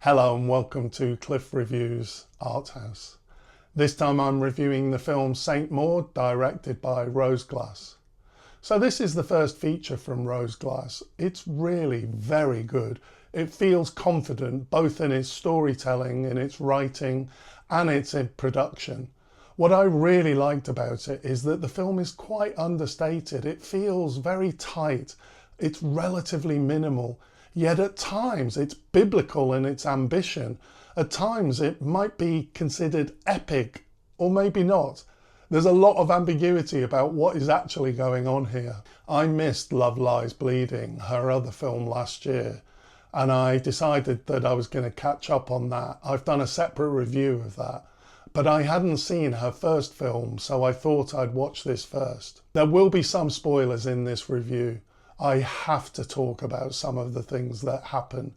Hello and welcome to Cliff Reviews Art House. This time I'm reviewing the film Saint Maud, directed by Rose Glass. So this is the first feature from Rose Glass. It's really very good. It feels confident both in its storytelling, in its writing and its production. What I really liked about it is that the film is quite understated. It feels very tight. It's relatively minimal. Yet at times it's biblical in its ambition. At times it might be considered epic, or maybe not. There's a lot of ambiguity about what is actually going on here. I missed Love Lies Bleeding, her other film last year, and I decided that I was going to catch up on that. I've done a separate review of that, but I hadn't seen her first film, so I thought I'd watch this first. There will be some spoilers in this review. I have to talk about some of the things that happen.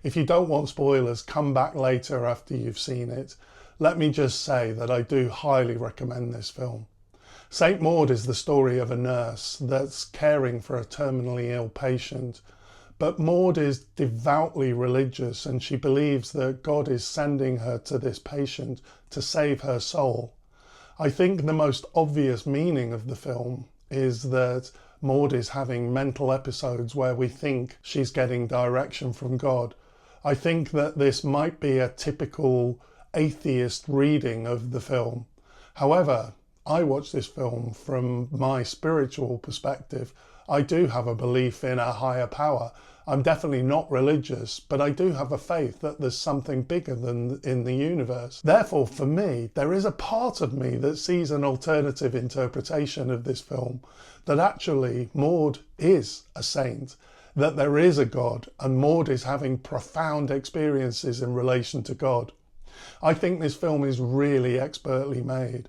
If you don't want spoilers, come back later after you've seen it. Let me just say that I do highly recommend this film. Saint Maud is the story of a nurse that's caring for a terminally ill patient. But Maud is devoutly religious and she believes that God is sending her to this patient to save her soul. I think the most obvious meaning of the film is that Maud is having mental episodes where we think she's getting direction from God. I think that this might be a typical atheist reading of the film. However, I watch this film from my spiritual perspective. I do have a belief in a higher power. I'm definitely not religious, but I do have a faith that there's something bigger than in the universe. Therefore, for me, there is a part of me that sees an alternative interpretation of this film, that actually Maud is a saint, that there is a God, and Maud is having profound experiences in relation to God. I think this film is really expertly made.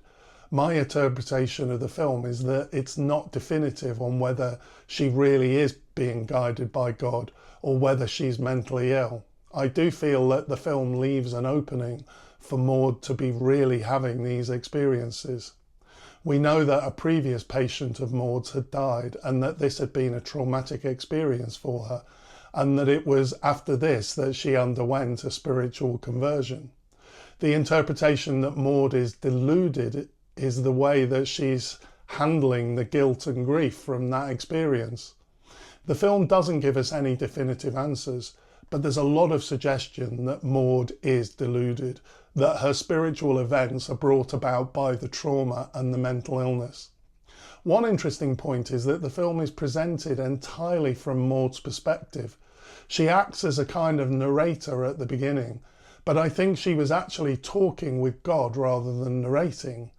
My interpretation of the film is that it's not definitive on whether she really is being guided by God or whether she's mentally ill. I do feel that the film leaves an opening for Maud to be really having these experiences. We know that a previous patient of Maud's had died and that this had been a traumatic experience for her, and that it was after this that she underwent a spiritual conversion. The interpretation that Maud is deluded is the way that she's handling the guilt and grief from that experience. The film doesn't give us any definitive answers, but there's a lot of suggestion that Maud is deluded, that her spiritual events are brought about by the trauma and the mental illness. One interesting point is that the film is presented entirely from Maud's perspective. She acts as a kind of narrator at the beginning, but I think she was actually talking with God rather than narrating.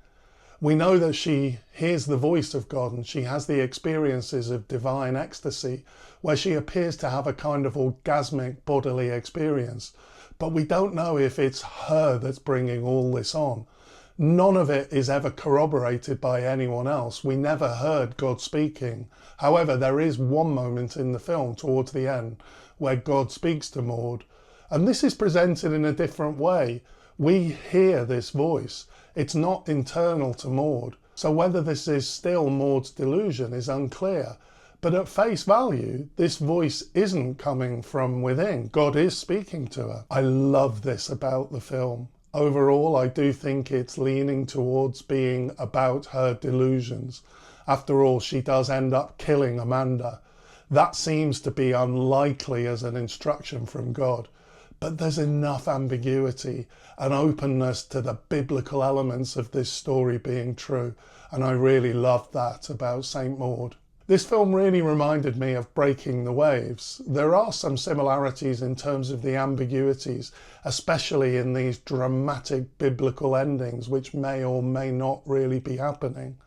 We know that she hears the voice of God and she has the experiences of divine ecstasy where she appears to have a kind of orgasmic bodily experience. But we don't know if it's her that's bringing all this on. None of it is ever corroborated by anyone else. We never heard God speaking. However, there is one moment in the film towards the end where God speaks to Maud. And this is presented in a different way. We hear this voice. It's not internal to Maud. So whether this is still Maud's delusion is unclear. But at face value, this voice isn't coming from within. God is speaking to her. I love this about the film. Overall, I do think it's leaning towards being about her delusions. After all, she does end up killing Amanda. That seems to be unlikely as an instruction from God. But there's enough ambiguity and openness to the biblical elements of this story being true, and I really loved that about Saint Maud. This film really reminded me of Breaking the Waves. There are some similarities in terms of the ambiguities, especially in these dramatic biblical endings which may or may not really be happening.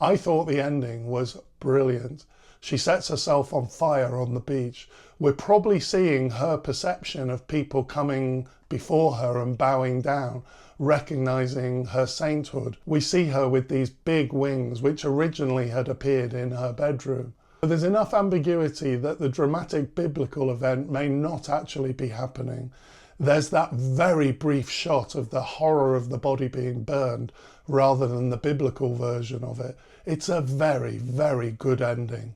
I thought the ending was brilliant. She sets herself on fire on the beach. We're probably seeing her perception of people coming before her and bowing down, recognizing her sainthood. We see her with these big wings which originally had appeared in her bedroom. But there's enough ambiguity that the dramatic biblical event may not actually be happening. There's that very brief shot of the horror of the body being burned rather than the biblical version of it. It's a very, very good ending.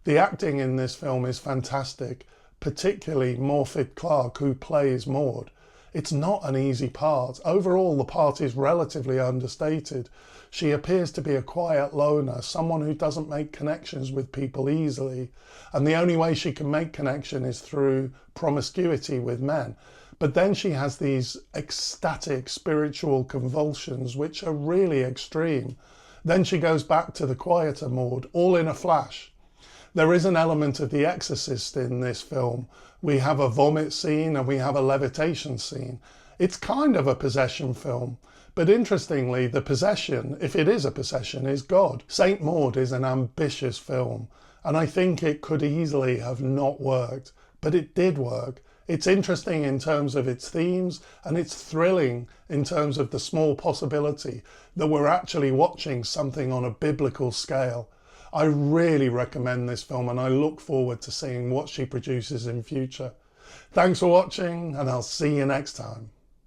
The acting in this film is fantastic, particularly Morfydd Clark, who plays Maud. It's not an easy part. Overall, the part is relatively understated. She appears to be a quiet loner, someone who doesn't make connections with people easily, and the only way she can make connection is through promiscuity with men. But then she has these ecstatic spiritual convulsions which are really extreme. Then she goes back to the quieter Maud, all in a flash. There is an element of The Exorcist in this film. We have a vomit scene and we have a levitation scene. It's kind of a possession film. But interestingly, the possession, if it is a possession, is God. Saint Maud is an ambitious film, and I think it could easily have not worked, but it did work. It's interesting in terms of its themes, and it's thrilling in terms of the small possibility that we're actually watching something on a biblical scale. I really recommend this film, and I look forward to seeing what she produces in future. Thanks for watching, and I'll see you next time.